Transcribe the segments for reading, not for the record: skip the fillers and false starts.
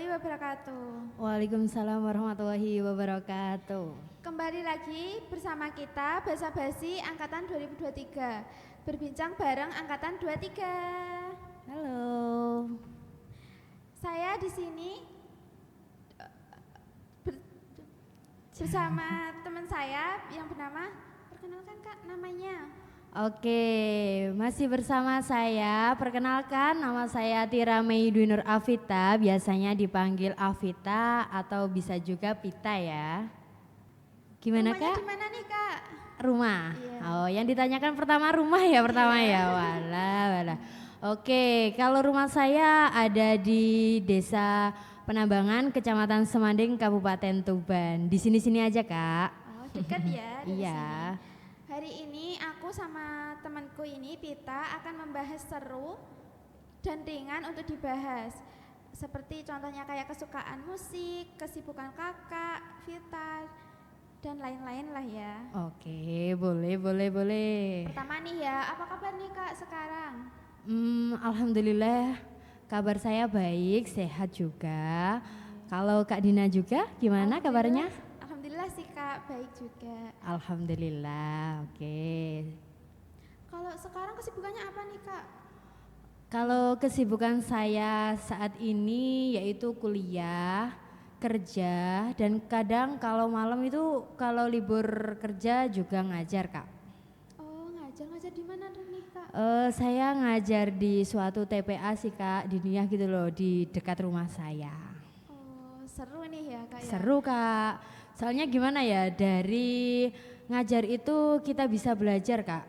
warahmatullahi wabarakatuh. Waalaikumsalam warahmatullahi wabarakatuh. Kembali lagi bersama kita Basa Basi Angkatan 2023. Berbincang bareng Angkatan 23. Halo. Saya di sini bersama teman saya yang bernama, perkenalkan Kak namanya. Oke, masih bersama saya. Perkenalkan, nama saya Tira Mei Dwi Nur Afita, biasanya dipanggil Afita atau bisa juga Pita ya. Gimana Rumahnya Kak? di mana nih Kak? Rumah. Iya. Oh, yang ditanyakan pertama rumah ya pertama Iya. ya. Walah. Oke, kalau rumah saya ada di Desa Penambangan, Kecamatan Semanding, Kabupaten Tuban. Di sini-sini aja Kak. Oh, dekat ya dari Iya. sini. Hari ini aku sama temanku ini Pita akan membahas seru dan ringan untuk dibahas. Seperti contohnya kayak kesukaan musik, kesibukan kakak, Vita, dan lain-lain lah ya. Oke, boleh. Pertama nih ya, apa kabar nih Kak sekarang? Alhamdulillah kabar saya baik, sehat juga. Kalau Kak Dina juga gimana kabarnya? Alhamdulillah sih Kak, baik juga. Alhamdulillah, oke. Kalau sekarang kesibukannya apa nih Kak? Kalau kesibukan saya saat ini yaitu kuliah, kerja, dan kadang kalau malam itu kalau libur kerja juga ngajar Kak. Oh ngajar di mana nih Kak? Saya ngajar di suatu TPA sih Kak, di Niah gitu loh, di dekat rumah saya. Oh seru nih ya Kak ya? Seru Kak, soalnya gimana ya, dari ngajar itu kita bisa belajar Kak.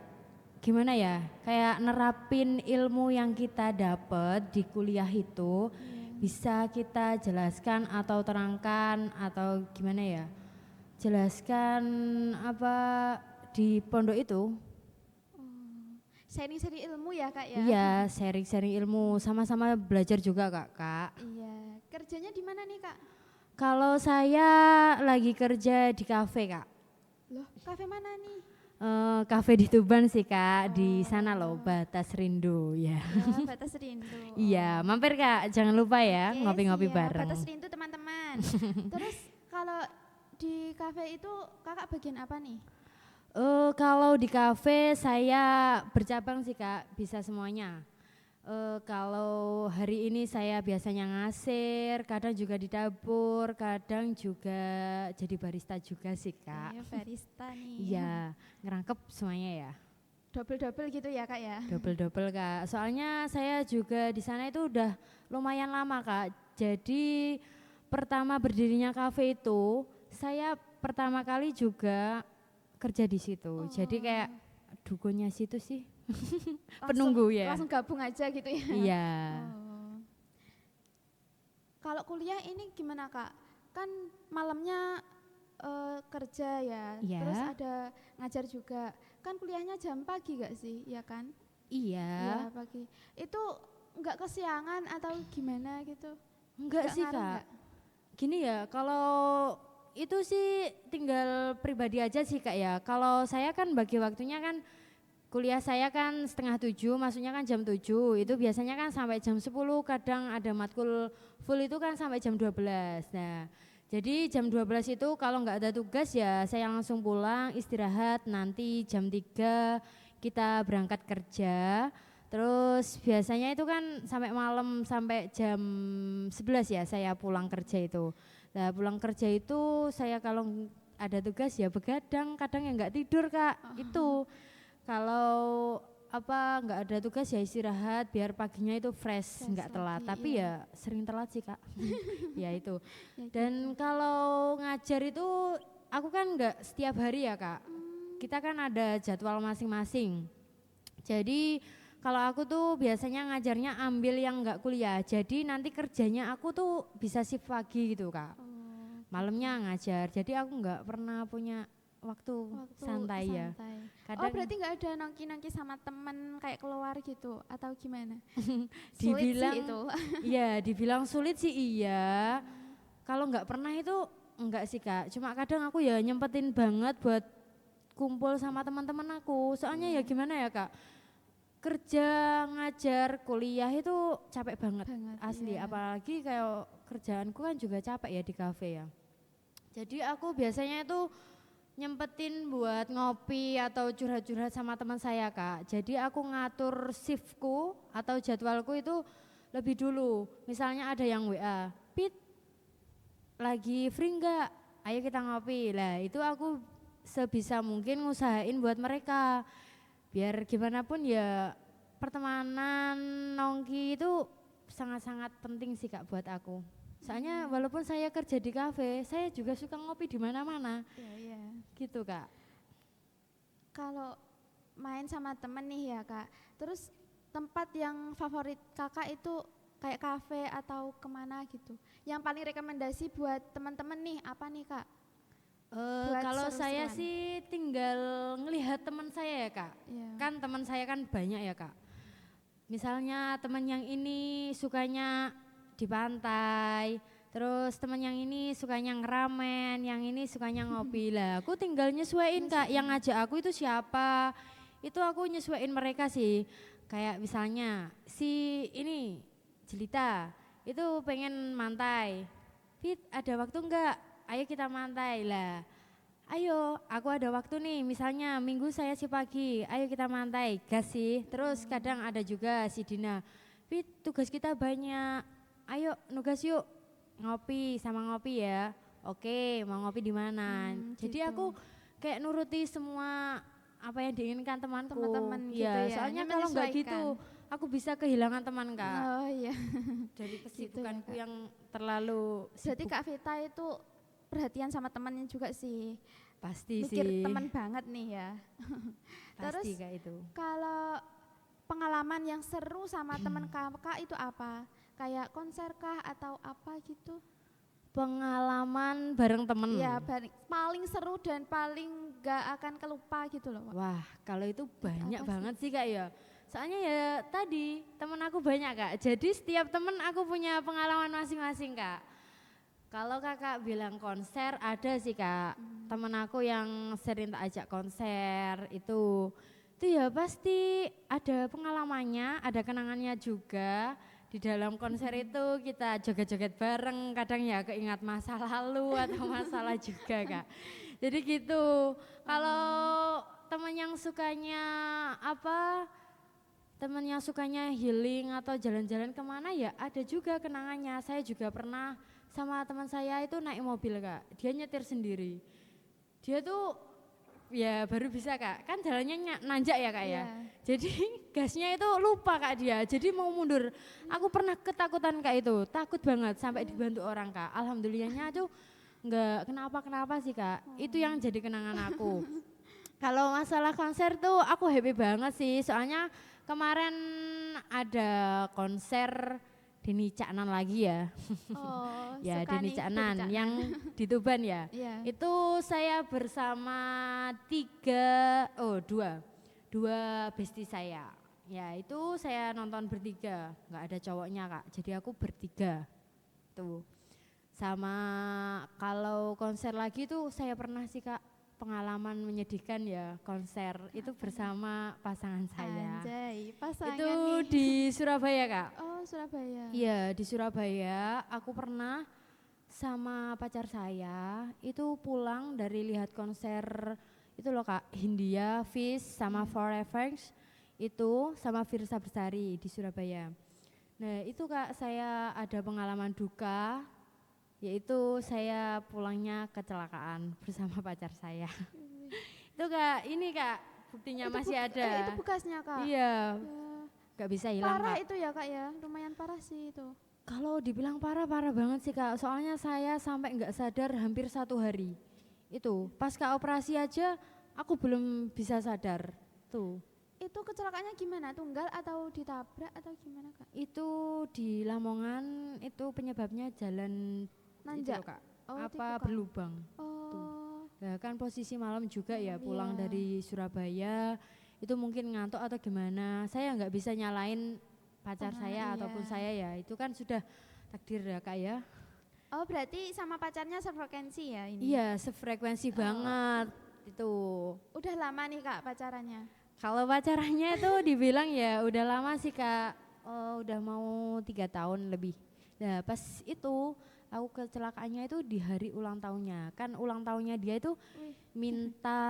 Gimana ya, kayak nerapin ilmu yang kita dapat di kuliah itu bisa kita jelaskan atau terangkan atau gimana ya, jelaskan apa di pondok itu. Sharing-sharing ilmu ya Kak ya? Iya, sharing-sharing ilmu, sama-sama belajar juga Kak. Iya, kerjanya di mana nih Kak? Kalau saya lagi kerja di kafe Kak. Loh, kafe mana nih? Kafe di Tuban sih Kak, di sana loh, Batas Rindu ya. Ya, Batas Rindu. Iya, mampir Kak, jangan lupa ya, Oke, ngopi-ngopi siap. bareng. Batas Rindu teman-teman. Terus kalau di kafe itu kakak bagian apa nih? Kalau di kafe saya bercabang sih Kak, bisa semuanya. Kalau hari ini saya biasanya ngasir, kadang juga di dapur, kadang juga jadi barista juga sih Kak. Barista nih. Iya, ngerangkep semuanya ya. Double-double gitu ya Kak ya? Double Kak, soalnya saya juga di sana itu udah lumayan lama Kak. Jadi pertama berdirinya kafe itu, saya pertama kali juga kerja di situ. Jadi kayak dukunnya situ sih. Penunggu ya. Langsung gabung aja gitu ya? Iya. Oh. Kalau kuliah ini gimana Kak? Kan malamnya kerja ya, Iya. terus ada ngajar juga. Kan kuliahnya jam pagi gak sih, ya kan? Iya. Iya pagi. Itu enggak kesiangan atau gimana gitu? Enggak sih ngaruh Kak. nggak? Gini ya, kalau itu sih tinggal pribadi aja sih Kak ya. Kalau saya kan bagi waktunya kan, kuliah saya kan 6:30, masuknya kan jam 7, itu biasanya kan sampai jam 10, kadang ada matkul full itu kan sampai jam 12. Nah, jadi jam 12 itu kalau nggak ada tugas ya saya langsung pulang, istirahat, nanti jam 3 kita berangkat kerja. Terus biasanya itu kan sampai malam, sampai jam 11 ya saya pulang kerja itu. Nah pulang kerja itu saya kalau ada tugas ya begadang, kadang ya nggak tidur Kak, itu. Kalau apa nggak ada tugas ya istirahat biar paginya itu fresh, nggak telat. lagi, Tapi iya. ya sering telat sih Kak. Ya itu. Ya, Dan kalau ngajar itu aku kan nggak setiap hari ya Kak. Kita kan ada jadwal masing-masing. Jadi kalau aku tuh biasanya ngajarnya ambil yang nggak kuliah. Jadi nanti kerjanya aku tuh bisa shift pagi gitu Kak. Malamnya ngajar. Jadi aku nggak pernah punya waktu santai ya. Oh berarti nggak ada nongki-nongki sama temen kayak keluar gitu atau gimana? Dibilang Sulit sih itu. iya, dibilang sulit sih iya. Kalau nggak pernah itu enggak sih Kak. Cuma kadang aku ya nyempetin banget buat kumpul sama teman-teman aku. Soalnya ya gimana ya Kak, kerja, ngajar, kuliah itu capek banget, asli. Iya. Apalagi kayak kerjaanku kan juga capek ya di kafe ya. Jadi aku biasanya itu nyempetin buat ngopi atau curhat-curhat sama teman saya Kak. Jadi aku ngatur shiftku atau jadwalku itu lebih dulu. Misalnya ada yang WA, Pit lagi free enggak? Ayo kita ngopi. Lah itu aku sebisa mungkin ngusahain buat mereka. Biar gimana pun ya pertemanan nongki itu sangat-sangat penting sih Kak buat aku. Soalnya walaupun saya kerja di kafe, saya juga suka ngopi di mana-mana. Iya, iya. Gitu Kak. Kalau main sama temen nih ya Kak, terus tempat yang favorit Kakak itu kayak kafe atau kemana gitu? Yang paling rekomendasi buat teman-teman nih apa nih Kak? Buat Kalau saya seru-seruan. sih tinggal ngelihat teman saya ya Kak. Iya. Kan teman saya kan banyak ya Kak. Misalnya teman yang ini sukanya di pantai, terus teman yang ini sukanya ngeramen, yang ini sukanya ngopi. Lah aku tinggal nyesuaiin Kak, yang ngajak aku itu siapa. Itu aku nyesuaiin mereka sih. Kayak misalnya si ini Jelita itu pengen mantai. Fit ada waktu enggak? Ayo kita mantai lah. Ayo, aku ada waktu nih, misalnya minggu saya si pagi, ayo kita mantai, gas sih. Terus kadang ada juga si Dina, Fit tugas kita banyak, ayo nugas yuk, ngopi sama ngopi ya. Oke, mau ngopi di mana? Jadi Gitu. aku kayak nuruti semua apa yang diinginkan temanku. Teman-teman gitu Iya, ya, soalnya ini kalau nggak menyesuaikan. gitu, aku bisa kehilangan teman Kak. Oh iya. Dari kesibukanku Kak. yang terlalu Berarti sibuk. Kak Vita itu perhatian sama temannya juga sih. Pasti Mikir sih, teman banget nih ya. pasti Terus Kak itu. kalau pengalaman yang seru sama teman Kakak itu apa? Kayak konser kah atau apa gitu? Pengalaman bareng temen. Iya, paling seru dan paling gak akan kelupa gitu loh. Wak. Wah, kalau itu banyak apa sih? banget sih Kak ya. Soalnya ya tadi temen aku banyak Kak. Jadi setiap temen aku punya pengalaman masing-masing Kak. Kalau Kakak bilang konser ada sih Kak. Temen aku yang sering tak ajak konser itu ya pasti ada pengalamannya, ada kenangannya juga. Di dalam konser itu kita joget-joget bareng, kadang ya keingat masa lalu atau masalah juga Kak. Jadi gitu. Kalau teman yang sukanya apa? Teman yang sukanya healing atau jalan-jalan kemana ya ada juga kenangannya. Saya juga pernah sama teman saya itu naik mobil Kak. Dia nyetir sendiri. Dia tuh ya baru bisa Kak, kan jalannya nanjak ya Kak ya. Iya. Jadi gasnya itu lupa Kak dia, jadi mau mundur. Aku pernah ketakutan Kak itu, takut banget sampai dibantu orang Kak. Alhamdulillahnya tuh enggak kenapa-kenapa sih Kak, itu yang jadi kenangan aku. Kalau masalah konser tuh aku happy banget sih, soalnya kemarin ada konser Deni Caknan lagi ya. Oh, Ya suka Deni nih Caknan Caknan. yang di Tuban ya. Iya. Itu saya bersama dua bestie saya. Ya itu saya nonton bertiga, nggak ada cowoknya Kak. Jadi aku bertiga tuh. Sama kalau konser lagi tuh saya pernah sih Kak pengalaman menyedihkan ya konser itu bersama pasangan saya. Anjay, pasangan Itu nih. di Surabaya Kak. Oh, Surabaya. Iya di Surabaya aku pernah sama pacar saya itu pulang dari lihat konser itu loh Kak Hindia, Fish sama Forever itu sama Firsa Bersari di Surabaya. Nah itu Kak saya ada pengalaman duka yaitu saya pulangnya kecelakaan bersama pacar saya. Itu Kak ini Kak buktinya Itu masih ada. itu bekasnya Kak. Iya Ya. gak bisa hilang Parah Kak. itu ya Kak ya, lumayan parah sih itu. Kalau dibilang parah banget sih Kak, soalnya saya sampai nggak sadar hampir 1 hari. Itu pas Kak operasi aja aku belum bisa sadar. Tuh, Itu kecelakaannya gimana? Tunggal atau ditabrak atau gimana Kak? itu di Lamongan itu penyebabnya jalan itu Nanjak? loh, Kak. Oh, Apa tipukan. berlubang. Oh, Nah, kan posisi malam juga ya pulang Iya. dari Surabaya itu mungkin ngantuk atau gimana. Saya nggak bisa nyalain pacar Sama, saya iya. ataupun saya ya. Itu kan sudah takdir ya Kak ya. oh berarti sama pacarnya sefrekuensi ya ini? Iya, sefrekuensi banget itu. Udah lama nih Kak pacarannya? Kalau pacarannya itu dibilang ya udah lama sih Kak, udah mau 3 tahun lebih. Nah pas itu aku kecelakaannya itu di hari ulang tahunnya. Kan ulang tahunnya dia itu Wih, minta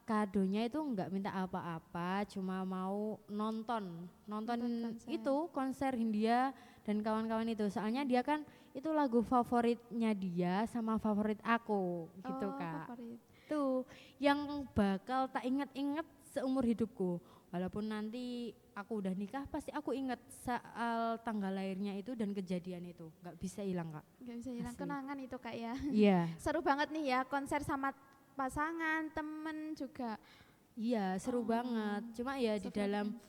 kadonya itu nggak minta apa-apa, cuma mau nonton nonton konser. itu konser Hindia dan kawan-kawan itu. Soalnya dia kan itu lagu favoritnya dia sama favorit aku gitu Oh, Kak. favorit. Tuh yang bakal tak inget-inget seumur hidupku. Walaupun nanti aku udah nikah pasti aku inget soal tanggal lahirnya itu dan kejadian itu. Nggak bisa hilang Kak. Gak bisa hilang Asli. kenangan itu Kak ya. Iya. Seru banget nih ya konser sama pasangan, temen juga. Iya seru Oh, banget. Cuma ya di seru dalam banget.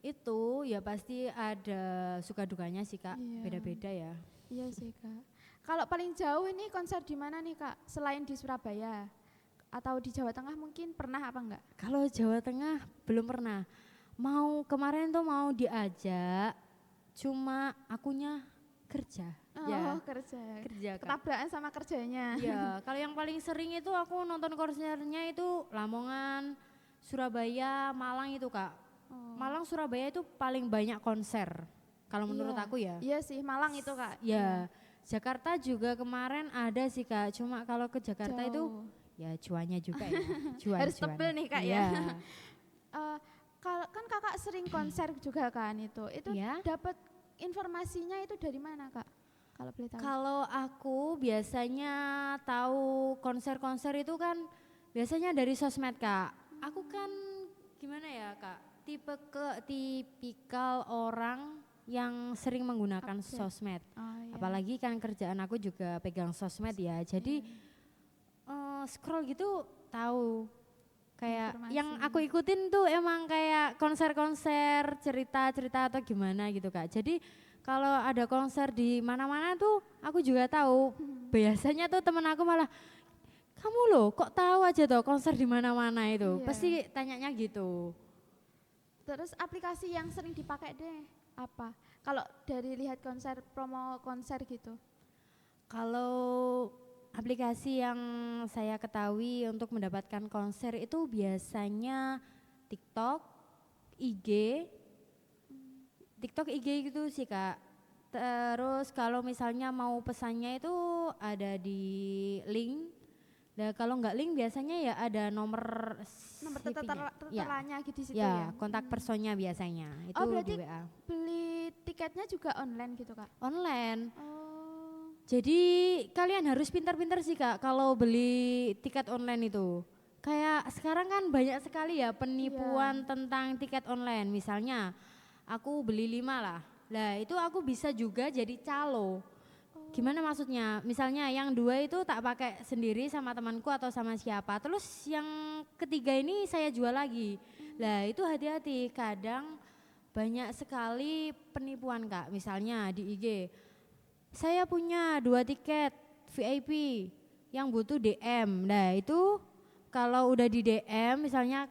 itu ya pasti ada suka dukanya sih Kak. Iya. Beda-beda ya. Iya sih Kak. Kalau paling jauh ini konser di mana nih Kak? Selain di Surabaya atau di Jawa Tengah mungkin pernah apa enggak? Kalau Jawa Tengah belum pernah. Mau kemarin tuh mau diajak, cuma akunya kerja. Oh, Ya kerja. kerja Kak. Ketabrakan sama kerjanya. Iya, kalau yang paling sering itu aku nonton konsernya itu Lamongan, Surabaya, Malang itu Kak. Oh. Malang, Surabaya itu paling banyak konser. Kalau menurut Iya. aku ya. Iya sih, Malang itu Kak. Ya, Jakarta juga kemarin ada sih Kak. Cuma kalau ke Jakarta itu Jauh. ya cuannya juga ya. Cuan, Harus tebel nih Kak ya. Iya. Kalau kan Kakak sering konser juga kan itu. Itu Iya. dapat informasinya itu dari mana Kak? Kalau boleh tahu. Kalau aku biasanya tahu konser-konser itu kan biasanya dari sosmed Kak. Aku kan gimana ya Kak, tipikal orang yang sering menggunakan Update. sosmed. Oh, iya. Apalagi kan kerjaan aku juga pegang sosmed ya. Jadi scroll gitu tahu. Kayak Informasi. yang aku ikutin tuh emang kayak konser-konser, cerita-cerita atau gimana gitu Kak. Jadi kalau ada konser di mana-mana tuh aku juga tahu. Biasanya tuh temen aku malah, kamu loh kok tahu aja tuh konser di mana-mana itu. Iya. Pasti tanyanya gitu. Terus aplikasi yang sering dipakai deh apa? Kalau dari lihat konser, promo konser gitu. Kalau aplikasi yang saya ketahui untuk mendapatkan konser itu biasanya TikTok, IG, TikTok, IG gitu sih Kak. Terus kalau misalnya mau pesannya itu ada di link. Dan kalau nggak link biasanya ya ada nomor Nomor CP-nya. tertelanya gitu di situ Ya, ya. kontak personnya biasanya itu Oh, berarti di WA. beli tiketnya juga online gitu Kak? Online. Oh, Jadi kalian harus pintar-pintar sih Kak kalau beli tiket online itu. Kayak sekarang kan banyak sekali ya penipuan tentang tiket online. Misalnya aku beli 5 lah. Lah itu aku bisa juga jadi calo. Gimana maksudnya? Misalnya yang 2 itu tak pakai sendiri sama temanku atau sama siapa. Terus yang ketiga ini saya jual lagi. Lah itu hati-hati. Kadang banyak sekali penipuan Kak. Misalnya di IG. Saya punya 2 tiket VIP yang butuh DM. Nah itu kalau udah di DM misalnya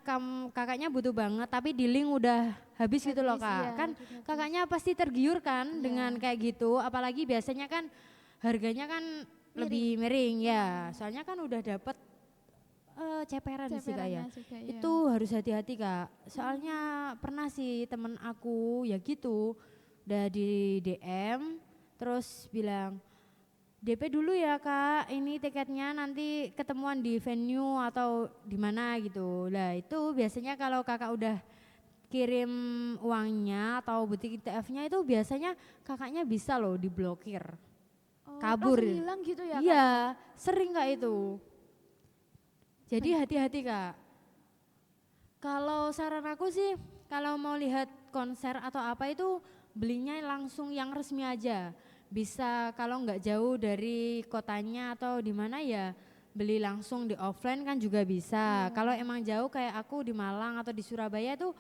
kakaknya butuh banget tapi di link udah habis gitu loh Kak. iya, Kan udah habis. kakaknya pasti tergiur kan Iya. dengan kayak gitu. Apalagi biasanya kan harganya kan lebih miring ya. Soalnya kan udah dapet ceperan sih Kak ya. ceperannya juga ya. Itu harus hati-hati Kak. Soalnya pernah sih temen aku ya gitu udah di DM terus bilang DP dulu ya Kak, ini tiketnya nanti ketemuan di venue atau di mana gitu. Lah itu biasanya kalau kakak udah kirim uangnya atau bukti TF-nya itu biasanya kakaknya bisa loh diblokir. Oh, kabur. langsung hilang gitu ya Kak? Iya, sering Kak itu. Jadi hati-hati Kak. Kalau saran aku sih kalau mau lihat konser atau apa itu belinya langsung yang resmi aja. Bisa kalau nggak jauh dari kotanya atau di mana ya beli langsung di offline kan juga bisa. Kalau emang jauh kayak aku di Malang atau di Surabaya tuh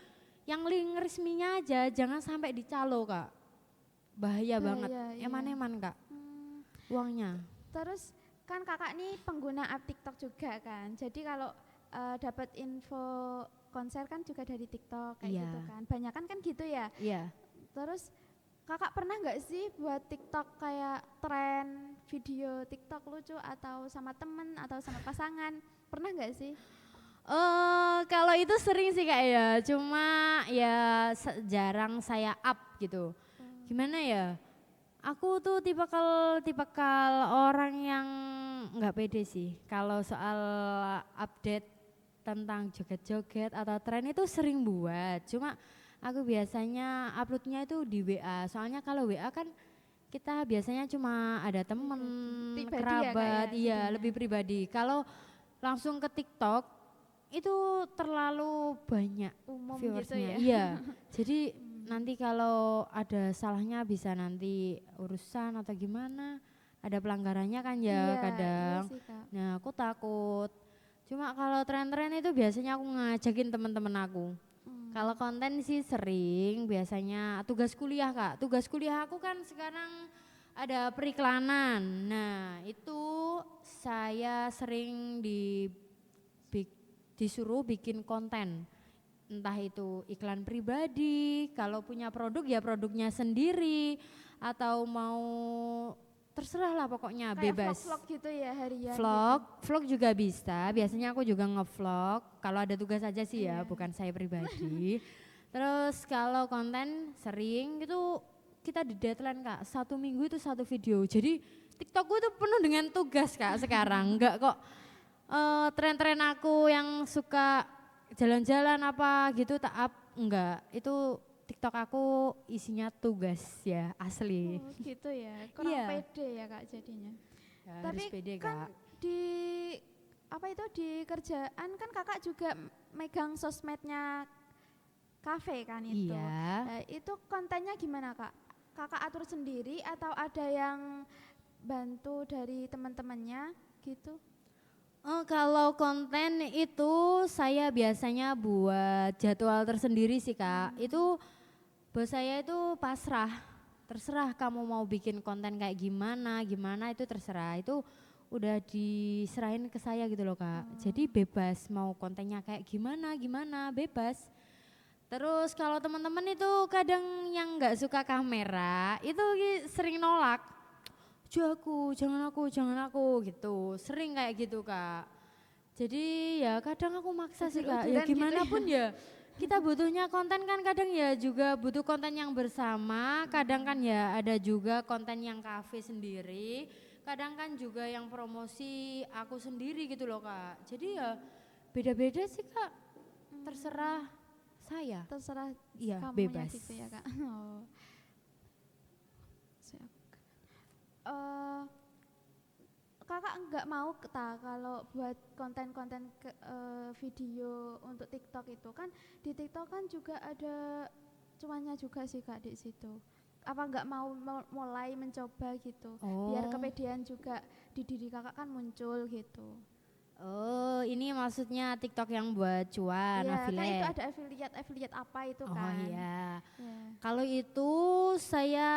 yang link resminya aja, jangan sampai dicalo Kak. Bahaya banget, iya. eman-eman Kak uangnya. Terus kan kakak nih pengguna app TikTok juga kan. Jadi kalau dapat info konser kan juga dari TikTok kayak Iya. gitu kan. Banyakan kan gitu ya. Iya. Terus kakak pernah nggak sih buat TikTok kayak tren video TikTok lucu atau sama temen atau sama pasangan? Pernah nggak sih? Kalau itu sering sih Kak ya, cuma ya jarang saya up gitu. Gimana ya? Aku tuh tipikal orang yang nggak pede sih. Kalau soal update tentang joget-joget atau tren itu sering buat. Cuma aku biasanya uploadnya itu di WA. Soalnya kalau WA kan kita biasanya cuma ada temen, Pribadi ya, Kak, kerabat, ya, iya jadinya. lebih pribadi. Kalau langsung ke TikTok itu terlalu banyak Umum gitu viewersnya. ya. Iya, jadi nanti kalau ada salahnya bisa nanti urusan atau gimana, ada pelanggarannya kan ya Iya, iya kadang. sih, Kak. Nah aku takut. Cuma kalau tren-tren itu biasanya aku ngajakin teman-teman aku. Kalau konten sih sering, biasanya tugas kuliah Kak. Tugas kuliah aku kan sekarang ada periklanan. Nah itu saya sering disuruh bikin konten. Entah itu iklan pribadi, kalau punya produk ya produknya sendiri, atau mau terserah lah pokoknya Kayak bebas. vlog-vlog gitu ya harian Vlog juga bisa. Biasanya aku juga ngevlog. Kalau ada tugas aja sih ya, Iya. bukan saya pribadi. Terus kalau konten sering itu kita di deadline Kak. 1 minggu itu 1 video. Jadi TikTokku itu penuh dengan tugas Kak sekarang. Enggak kok tren-tren aku yang suka jalan-jalan apa gitu tak up. Enggak. Itu TikTok aku isinya tugas ya asli. Oh gitu ya, kurang Iya. pede ya Kak jadinya. Ya, Tapi harus pede kan Kak. di apa itu di kerjaan kan Kakak juga megang sosmednya kafe kan itu. Iya. Nah, itu kontennya gimana Kak? Kakak atur sendiri atau ada yang bantu dari teman-temannya gitu? Oh, kalau konten itu saya biasanya buat jadwal tersendiri sih Kak. Itu bos saya itu pasrah, terserah kamu mau bikin konten kayak gimana, gimana itu terserah. Itu udah diserahin ke saya gitu loh Kak. Jadi bebas mau kontennya kayak gimana, gimana bebas. Terus kalau teman-teman itu kadang yang nggak suka kamera itu sering nolak. Jangan aku gitu. Sering kayak gitu Kak. Jadi ya kadang aku maksa sih Kak. Ya Udur-uduran gimana gitu pun ya kita butuhnya konten kan kadang ya juga butuh konten yang bersama. Kadang kan ya ada juga konten yang kafe sendiri. Kadang kan juga yang promosi aku sendiri gitu loh Kak. Jadi ya beda-beda sih Kak. Terserah saya. Terserah Iya kamunya bebas. gitu ya Kak. Oh. Siap. Eh, Kakak enggak mau kalau buat konten-konten video untuk TikTok itu kan di TikTok kan juga ada cuannya juga sih Kak di situ. Apa enggak mau mulai mencoba gitu biar Oh. kepedean juga di diri Kakak kan muncul gitu. Oh, ini maksudnya TikTok yang buat cuan, Iya, kan itu affiliate. ada affiliate apa itu Oh kan. iya. Ya. Kalau itu saya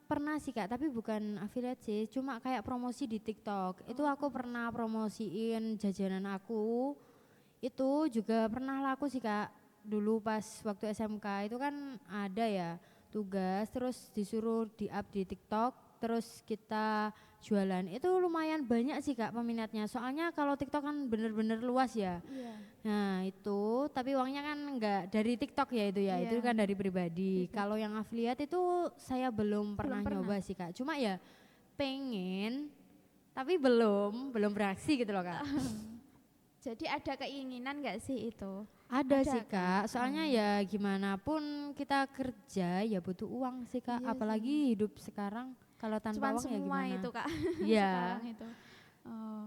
pernah sih Kak, tapi bukan affiliate sih, cuma kayak promosi di TikTok. Itu aku pernah promosiin jajanan aku. Itu juga pernah laku sih Kak. Dulu pas waktu SMK itu kan ada ya tugas terus disuruh di-up di TikTok terus kita jualan. Itu lumayan banyak sih Kak peminatnya. Soalnya kalau TikTok kan bener-bener luas ya. Iya. Nah itu, tapi uangnya kan enggak dari TikTok ya itu ya, Iya. itu kan dari pribadi. Pribadi. Kalau yang affiliate itu saya belum pernah pernah. nyoba sih Kak. Cuma ya pengen, tapi belum beraksi gitu loh Kak. Jadi ada keinginan nggak sih itu? Ada Ada sih kan? Kak, soalnya ya gimana pun kita kerja ya butuh uang sih Kak. Iya Apalagi hidup sekarang kalau tanpa Cuman uang ya semua gimana. itu Kak. Iya. Sekarang itu. Oh.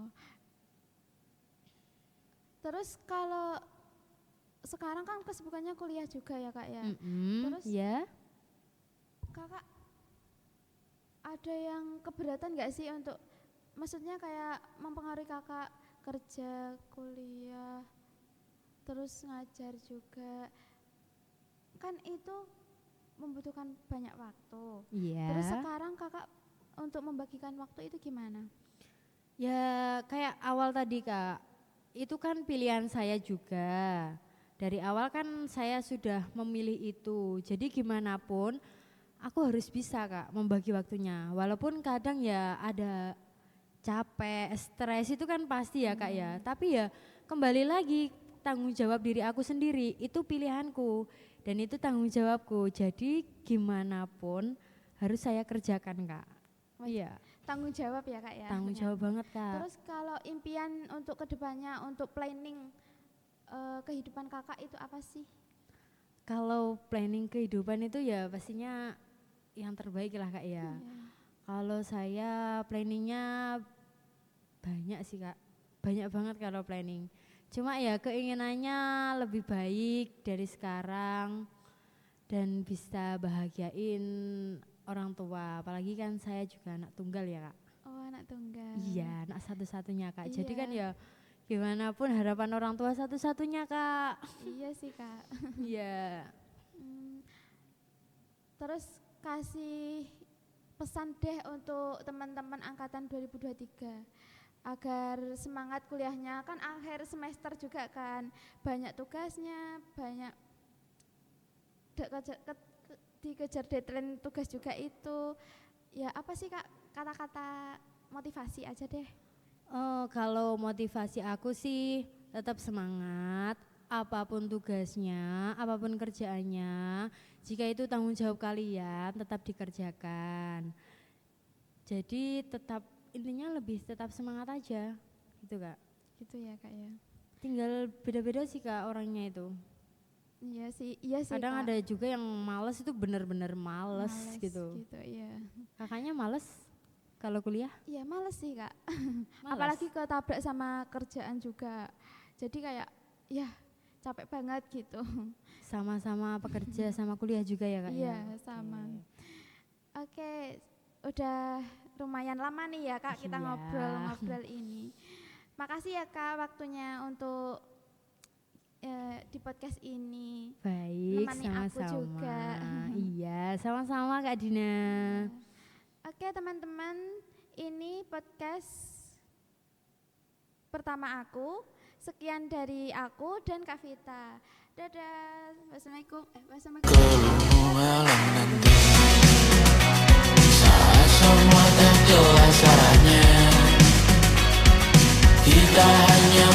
Terus kalau sekarang kan kesibukannya kuliah juga ya Kak ya. Terus ya. Kakak ada yang keberatan nggak sih untuk maksudnya kayak mempengaruhi Kakak kerja, kuliah, terus ngajar juga. Kan itu membutuhkan banyak waktu. Iya. Terus sekarang Kakak untuk membagikan waktu itu gimana? Ya kayak awal tadi Kak, itu kan pilihan saya juga. Dari awal kan saya sudah memilih itu. Jadi gimana pun aku harus bisa Kak membagi waktunya. Walaupun kadang ya ada capek, stres itu kan pasti ya Kak ya. Tapi ya kembali lagi tanggung jawab diri aku sendiri itu pilihanku dan itu tanggung jawabku. Jadi gimana pun harus saya kerjakan Kak. Wah, Iya, tanggung jawab ya Kak ya. tanggung ternyata. jawab banget Kak. Terus kalau impian untuk kedepannya, untuk planning kehidupan kakak itu apa sih? Kalau planning kehidupan itu ya pastinya yang terbaik lah Kak ya. Iya. Kalau saya planningnya banyak sih Kak, banyak banget kalau planning. Cuma ya keinginannya lebih baik dari sekarang dan bisa bahagiain orang tua. Apalagi kan saya juga anak tunggal ya Kak. Oh, anak tunggal. Iya, anak satu-satunya Kak. Jadi Iya. kan ya gimana pun harapan orang tua satu-satunya Kak. Iya sih Kak. Iya. Hmm, Terus kasih pesan deh untuk teman-teman angkatan 2023 agar semangat kuliahnya, kan akhir semester juga kan, banyak tugasnya, banyak dikejar deadline tugas juga itu. Ya apa sih Kak, kata-kata motivasi aja deh. Oh, kalau motivasi aku sih tetap semangat, apapun tugasnya, apapun kerjaannya, jika itu tanggung jawab kalian tetap dikerjakan. Jadi tetap intinya lebih tetap semangat aja, gitu Kak. Gitu ya Kak ya. Tinggal beda-beda sih Kak orangnya itu. Iya sih Kadang Kak. ada juga yang males itu benar-benar males Males gitu. iya. Kakaknya males kalau kuliah? Iya males sih Kak. Males? Apalagi ketabrak sama kerjaan juga. Jadi kayak ya capek banget gitu. Sama-sama pekerja sama kuliah juga ya Kak ya? Iya sama. Oke, udah lumayan lama nih ya Kak kita Iya. ngobrol-ngobrol ini. Makasih ya Kak waktunya untuk di podcast ini. Baik, Nemani aku sama-sama. juga. Iya, sama-sama Kak Dina. Oke teman-teman, ini podcast pertama aku. Sekian dari aku dan Kak Vita. Dadah. Wassalamualaikum. Wassalamualaikum. Ke malam nanti saat semua terjelas arahnya, kita hanya